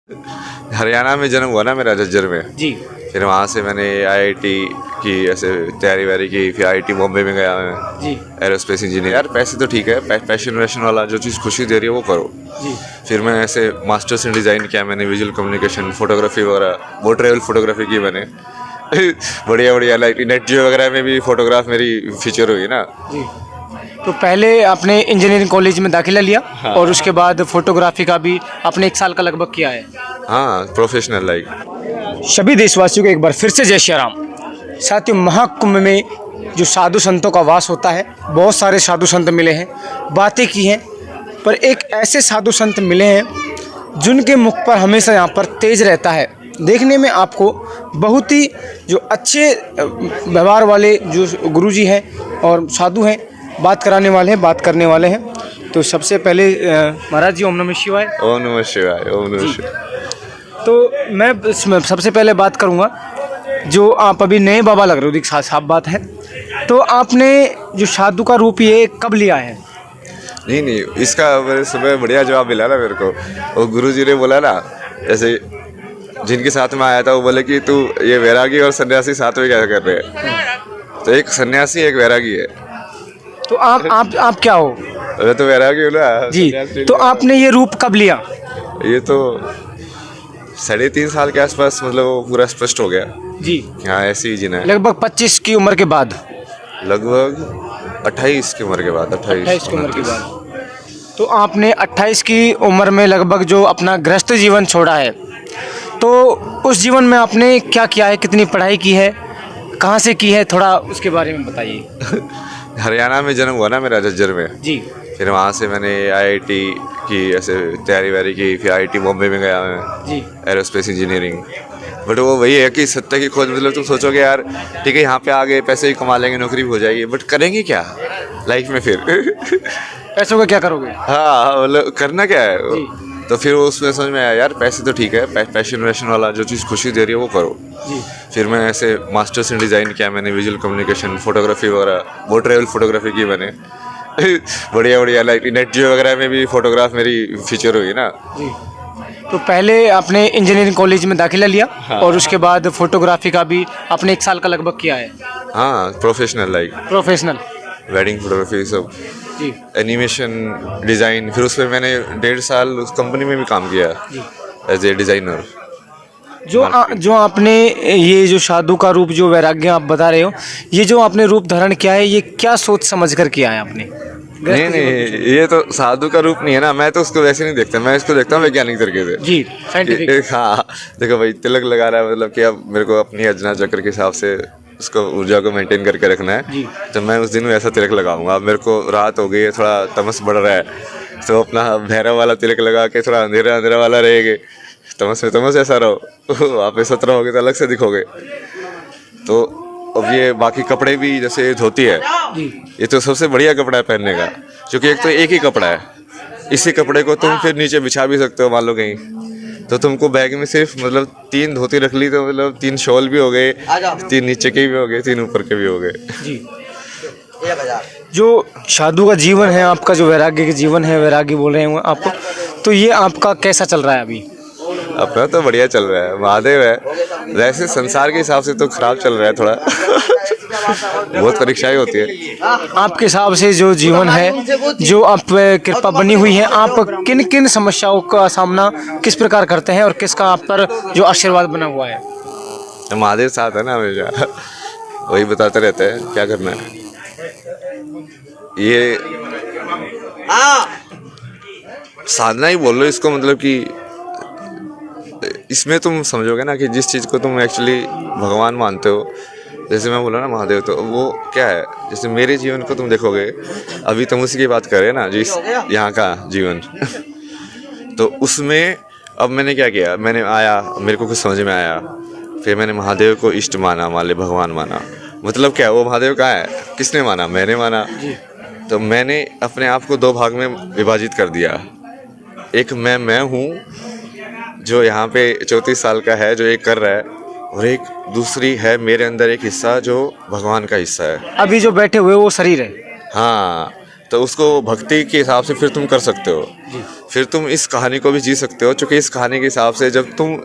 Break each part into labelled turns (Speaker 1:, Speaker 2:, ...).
Speaker 1: हरियाणा में जन्म हुआ ना मेरा, झज्जर में।
Speaker 2: जी।
Speaker 1: फिर वहाँ से मैंने आईआईटी की ऐसे तैयारी वैयारी की, फिर आईआईटी बॉम्बे में गया मैं।
Speaker 2: जी।
Speaker 1: Aerospace engineer. यार पैसे तो ठीक है, पैशन वैशन वाला जो चीज़ खुशी दे रही है वो करो।
Speaker 2: जी।
Speaker 1: फिर मैं ऐसे मास्टर्स इन डिज़ाइन किया मैंने, विजुअल कम्युनिकेशन, फोटोग्राफी वगैरह, वो ट्रेवल फोटोग्राफी की मैंने। बढ़िया बढ़िया, लाइक नेट जियो वगैरह में भी फोटोग्राफ मेरी फीचर हुई ना।
Speaker 2: जी। तो पहले आपने इंजीनियरिंग कॉलेज में दाखिला लिया।
Speaker 1: हाँ।
Speaker 2: और उसके बाद फोटोग्राफी का भी आपने 1 साल का लगभग किया है।
Speaker 1: हाँ, प्रोफेशनल लाइक।
Speaker 2: सभी देशवासियों को एक बार फिर से जय श्री राम। साथियों, महाकुंभ में जो साधु संतों का वास होता है, बहुत सारे साधु संत मिले हैं, बातें की हैं, पर एक ऐसे साधु संत मिले हैं जिनके मुख पर हमेशा यहाँ पर तेज रहता है। देखने में आपको बहुत ही जो अच्छे व्यवहार वाले जो गुरुजी हैं और साधु हैं, बात कराने वाले हैं, बात करने वाले हैं। तो सबसे पहले महाराज जी, ओम नमः शिवाय।
Speaker 1: ओम नमः शिवाय, ओम नमः शिवाय।
Speaker 2: तो मैं सबसे पहले बात करूंगा, जो आप अभी नए बाबा लग रहे हो, साफ बात है। तो आपने जो साधु का रूप ये कब लिया है?
Speaker 1: नहीं, इसका मैंने सुबह बढ़िया जवाब मिला ना मेरे को। वो गुरुजी ने बोला ना, जैसे जिनके साथ में आया था वो बोले कि तू ये वैरागी और सन्यासी साथ में क्या कर रहे हैं। तो एक सन्यासी एक वैरागी है।
Speaker 2: तो आप क्या हो?
Speaker 1: मैं तो वैरागी हूँ ना
Speaker 2: जी। तो आपने ये रूप कब लिया?
Speaker 1: ये तो 3.5 साल के आसपास, मतलब वो पूरा स्पष्ट हो गया।
Speaker 2: जी।
Speaker 1: हाँ, ऐसे ही जीना है।
Speaker 2: लगभग 25 की उम्र के बाद।
Speaker 1: लगभग 28 की उम्र के बाद।
Speaker 2: 28 की उम्र के बाद। तो आपने 28 की उम्र में लगभग जो अपना गृहस्थ जीवन छोड़ा है, तो उस जीवन में आपने क्या किया है, कितनी पढ़ाई की है, कहाँ से की है, थोड़ा उसके बारे में बताइए।
Speaker 1: हरियाणा में जन्म हुआ ना मेरा, झज्जर में।
Speaker 2: जी।
Speaker 1: फिर वहाँ से मैंने आईआईटी की ऐसे तैयारी वैयारी की, फिर आईआईटी बॉम्बे में गया मैं।
Speaker 2: जी।
Speaker 1: Aerospace engineering. बट वो वही है कि सत्य की खोज, मतलब तुम सोचोगे यार ठीक है यहाँ पे आ गए, पैसे भी कमा लेंगे, नौकरी भी हो जाएगी, बट करेंगे क्या लाइफ में फिर?
Speaker 2: पैसों का क्या करोगे?
Speaker 1: हाँ, मतलब करना क्या है?
Speaker 2: जी।
Speaker 1: तो फिर उसमें समझ में आया यार पैसे तो ठीक है, पैशन वैशन वाला जो चीज़ खुशी दे रही है वो करो।
Speaker 2: जी।
Speaker 1: फिर मैं ऐसे मास्टर्स इन डिज़ाइन किया मैंने, विजुअल कम्युनिकेशन, फोटोग्राफी वगैरह, वो ट्रेवल फोटोग्राफी की मैंने। बढ़िया बढ़िया, लाइक नेट जियो वगैरह में भी फोटोग्राफ मेरी फीचर हुई ना।
Speaker 2: जी। तो पहले आपने इंजीनियरिंग कॉलेज में दाखिला लिया।
Speaker 1: हाँ।
Speaker 2: और उसके बाद फोटोग्राफी का भी आपने 1 साल का लगभग किया है।
Speaker 1: हाँ, professional like.
Speaker 2: Professional.
Speaker 1: Wedding photography सब,
Speaker 2: जी।
Speaker 1: Animation design. फिर उसमें मैंने 1.5 साल उस कंपनी में भी काम किया एज ए डिज़ाइनर।
Speaker 2: जो आपने ये जो साधु का रूप, जो वैराग्य आप बता रहे हो, ये जो आपने रूप धारण किया है, ये क्या सोच समझ कर किया है आपने?
Speaker 1: नहीं, ये तो साधु का रूप नहीं है ना। मैं तो उसको वैसे नहीं देखता, मैं इसको देखता हूँ वैज्ञानिक तरीके से।
Speaker 2: जी, साइंटिफिक।
Speaker 1: हाँ, देखो भाई, तिलक लगा रहा है, मतलब कि अब मेरे को अपनी अजना चक्र के हिसाब से उसको ऊर्जा को मेंटेन करके रखना है।
Speaker 2: जी।
Speaker 1: तो मैं उस दिन वैसा तिलक लगाऊंगा। अब मेरे को रात हो गई है, थोड़ा तमस बढ़ रहा है, तो अपना भैरव वाला तिलक लगा के थोड़ा अंधेरा अंधेरा वाला रहेगा। तमस में तमस ऐसा रहो, आप ऐसा रहोगे तो अलग से दिखोगे। तो अब ये बाकी कपड़े भी, जैसे धोती है, ये तो सबसे बढ़िया कपड़ा है पहनने का, क्योंकि एक तो एक ही कपड़ा है। इसी कपड़े को तुम फिर नीचे बिछा भी सकते हो, मान लो कहीं, तो तुमको बैग में सिर्फ मतलब 3 धोती रख ली, तो मतलब 3 शॉल भी हो गए, 3 नीचे के भी हो गए, 3 ऊपर के भी हो गए।
Speaker 2: जी। जो साधु का जीवन है आपका, जो वैराग्य का जीवन है, वैरागी बोल रहे हैं आपको, तो ये आपका कैसा चल रहा है अभी?
Speaker 1: अपना तो बढ़िया चल रहा है, महादेव है। वैसे संसार के हिसाब से तो खराब चल रहा है थोड़ा। बहुत परीक्षाएं होती है।
Speaker 2: आपके हिसाब से जो जीवन है, जो आप कृपा बनी हुई है, आप किन किन समस्याओं का सामना किस प्रकार करते हैं, और किसका आप पर जो आशीर्वाद बना हुआ है?
Speaker 1: महादेव साथ है ना हमेशा, वही बताते रहते हैं क्या करना है। ये साधना ही बोल लो इसको, मतलब कि इसमें तुम समझोगे ना कि जिस चीज़ को तुम एक्चुअली भगवान मानते हो, जैसे मैं बोला ना महादेव, तो वो क्या है, जैसे मेरे जीवन को तुम देखोगे, अभी तुम उसी की बात कर रहे हैं ना, जिस यहाँ का जीवन। तो उसमें अब मैंने क्या किया, मैंने आया, मेरे को कुछ समझ में आया, फिर मैंने महादेव को इष्ट माना, मान ले भगवान माना। मतलब क्या, वो महादेव कहाँ है, किसने माना? मैंने माना। तो मैंने अपने आप को 2 भाग में विभाजित कर दिया। एक मैं हूँ जो यहाँ पे 34 साल का है, जो ये कर रहा है, और एक दूसरी है मेरे अंदर एक हिस्सा जो भगवान का हिस्सा है।
Speaker 2: अभी जो बैठे हुए वो शरीर है।
Speaker 1: हाँ, तो उसको भक्ति के हिसाब से फिर तुम कर सकते हो। फिर तुम इस कहानी को भी जी सकते हो, क्योंकि इस कहानी के हिसाब से जब तुम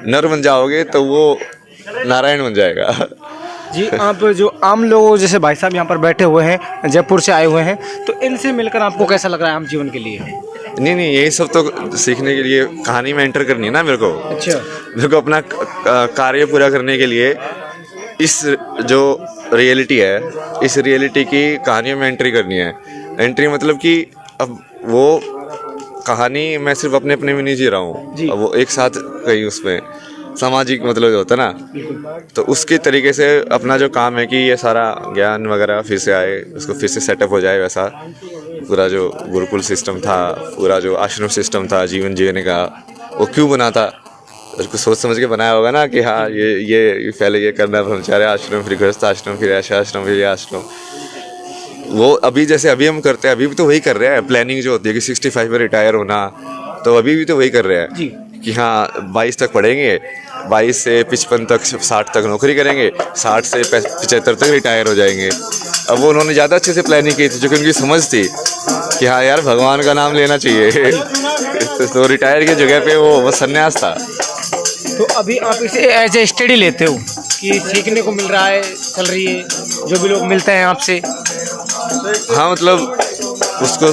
Speaker 1: नर बन जाओगे तो वो नारायण बन जाएगा।
Speaker 2: जी, आप जो आम लोग जैसे भाई साहब यहाँ पर बैठे हुए हैं, जयपुर से आए हुए हैं, तो इनसे मिलकर आपको कैसा लग रहा है आम जीवन के लिए?
Speaker 1: नहीं, यही सब तो सीखने के लिए कहानी में एंटर करनी है ना मेरे को।
Speaker 2: अच्छा।
Speaker 1: मेरे को अपना कार्य पूरा करने के लिए इस जो रियलिटी है, इस रियलिटी की कहानियों में एंट्री करनी है। एंट्री मतलब कि अब वो कहानी मैं सिर्फ अपने अपने में नहीं जी रहा हूँ, अब वो एक साथ कहीं उसमें सामाजिक मतलब जो होता है ना, तो उसके तरीके से अपना जो काम है कि ये सारा ज्ञान वगैरह फिर से आए, उसको फिर से सेटअप हो जाए। वैसा पूरा जो गुरुकुल सिस्टम था, पूरा जो आश्रम सिस्टम था जीवन जीने का, वो क्यों बना था, उसको सोच समझ के बनाया होगा ना कि हाँ ये पहले ये करना, ब्रह्मचार्य आश्रम, फिर गृहस्थ आश्रम, फिर ऐसा आश्रम, फिर ये आश्रम। वो अभी जैसे अभी हम करते हैं, अभी भी तो वही कर रहे हैं। प्लानिंग जो होती है कि 65 में रिटायर होना, तो अभी भी तो वही कर रहे हैं कि हाँ 22 तक पढ़ेंगे, 22 से 55 तक 60 तक नौकरी करेंगे, 60 से 75 तक रिटायर हो जाएंगे। अब वो उन्होंने ज़्यादा अच्छे से प्लानिंग की थी, जो कि उनकी समझ थी कि हाँ यार भगवान का नाम लेना चाहिए। तो रिटायर की जगह पे वो संन्यास था।
Speaker 2: तो अभी आप इसे एज ए स्टडी लेते हो कि सीखने को मिल रहा है, चल रही है, जो भी लोग मिलते हैं आपसे?
Speaker 1: हाँ, मतलब उसको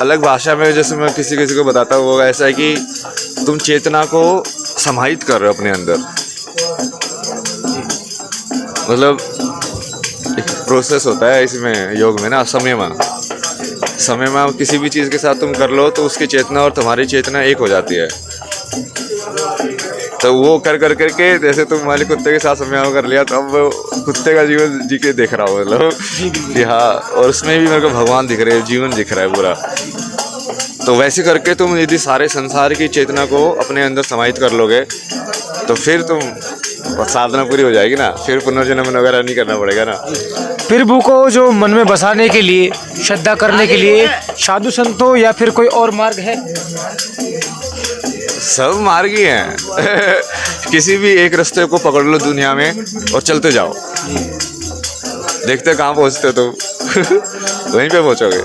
Speaker 1: अलग भाषा में जैसे मैं किसी को बताता हूँ, वो ऐसा है कि तुम चेतना को समाहित कर रहे हो अपने अंदर। मतलब एक प्रोसेस होता है इसमें, योग में ना, समय में किसी भी चीज़ के साथ तुम कर लो तो उसकी चेतना और तुम्हारी चेतना एक हो जाती है। तो वो कर करके जैसे तुम हमारे कुत्ते के साथ समय कर लिया, तो अब वो कुत्ते का जीवन जी के देख रहा हूँ, मतलब कि हाँ, और उसमें भी मेरे को भगवान दिख रहे हैं, जीवन दिख रहा है पूरा। तो वैसे करके तुम यदि सारे संसार की चेतना को अपने अंदर समाहित कर लोगे तो फिर तुम साधना पूरी हो जाएगी ना, फिर पुनर्जन्म वगैरह नहीं करना पड़ेगा ना।
Speaker 2: प्रभु को जो मन में बसाने के लिए, श्रद्धा करने के लिए साधु संतों या फिर कोई और मार्ग है?
Speaker 1: सब मार्ग ही हैं। किसी भी एक रास्ते को पकड़ लो दुनिया में और चलते जाओ, देखते कहाँ पहुँचते हो तुम। वहीं पे पहुँचोगे।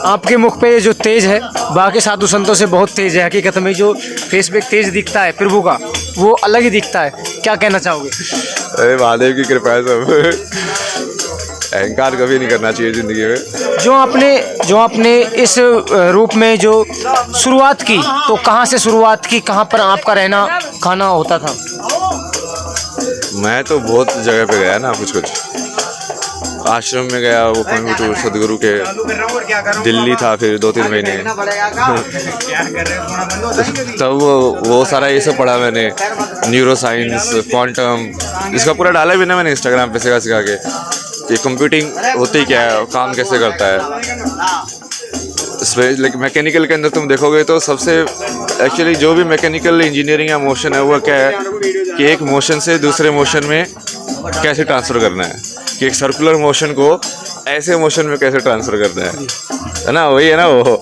Speaker 2: आपके मुख पे जो तेज है बाकी साधु संतों से बहुत तेज है। हकीकत में जो फेस पे तेज दिखता है प्रभु का, वो अलग ही दिखता है। क्या कहना चाहोगे?
Speaker 1: अरे महादेव की कृपा है सब। अहंकार कभी नहीं करना चाहिए ज़िंदगी में।
Speaker 2: जो आपने इस रूप में जो शुरुआत की, तो कहाँ से शुरुआत की, कहाँ पर आपका रहना खाना होता था?
Speaker 1: मैं तो बहुत जगह पे गया ना, कुछ आश्रम में गया, वो कोयम्बटूर सदगुरु के, दिल्ली था फिर 2-3 महीने। तब वो सारा ये सब पढ़ा मैंने, न्यूरो साइंस, क्वांटम, इसका पूरा डाला भी ना मैंने इंस्टाग्राम पे सिखा के कि कंप्यूटिंग होती क्या है, काम कैसे करता है। लेकिन मैकेनिकल के अंदर तुम देखोगे तो सबसे एक्चुअली जो भी मैकेनिकल इंजीनियरिंग या मोशन है, वो क्या है कि एक मोशन से दूसरे मोशन में कैसे ट्रांसफ़र करना है, कि एक सर्कुलर मोशन को ऐसे मोशन में कैसे ट्रांसफ़र करना है ना, वही है ना वो।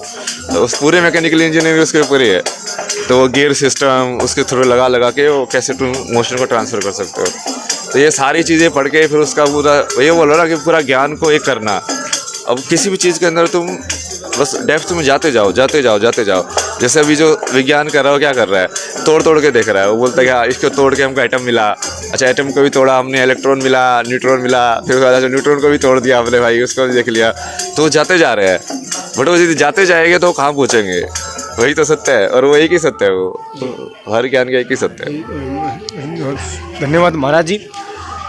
Speaker 1: तो उस पूरे मैकेनिकल इंजीनियरिंग उसके ऊपर ही है। तो वो गियर सिस्टम उसके थ्रू लगा के वो कैसे तुम मोशन को ट्रांसफ़र कर सकते हो। तो ये सारी चीज़ें पढ़ के फिर उसका पूरा ये बोलो ना कि पूरा ज्ञान को एक करना। अब किसी भी चीज़ के अंदर तुम बस डेप्थ में जाते जाओ। जैसे अभी जो विज्ञान कर रहा हो, क्या कर रहा है, तोड़ के देख रहा है। वो बोलता है कि हाँ इसको तोड़ के हमको एटम मिला, अच्छा एटम को भी तोड़ा हमने, इलेक्ट्रॉन मिला, न्यूट्रॉन मिला, फिर उसके बाद न्यूट्रॉन को भी तोड़ दिया हमने, भाई उसको भी देख लिया। तो जाते जा रहे हैं, बट वो यदि जाते जाएंगे तो कहाँ पहुँचेंगे? वही तो सत्य है, और वो एक ही सत्य है, वो हर ज्ञान का एक ही सत्य है।
Speaker 2: धन्यवाद महाराज जी।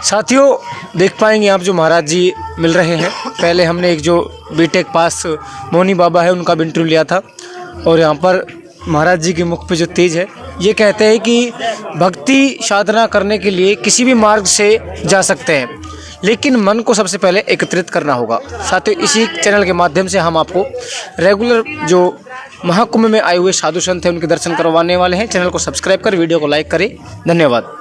Speaker 2: साथियों, देख पाएंगे आप जो महाराज जी मिल रहे हैं। पहले हमने एक जो बीटेक पास मोनी बाबा है उनका भी इंटरव्यू लिया था, और यहाँ पर महाराज जी के मुख पे जो तेज है, ये कहते हैं कि भक्ति साधना करने के लिए किसी भी मार्ग से जा सकते हैं, लेकिन मन को सबसे पहले एकत्रित करना होगा। साथियों, इसी चैनल के माध्यम से हम आपको रेगुलर जो महाकुंभ में आए हुए साधु संत हैं उनके दर्शन करवाने वाले हैं। चैनल को सब्सक्राइब कर वीडियो को लाइक करें। धन्यवाद।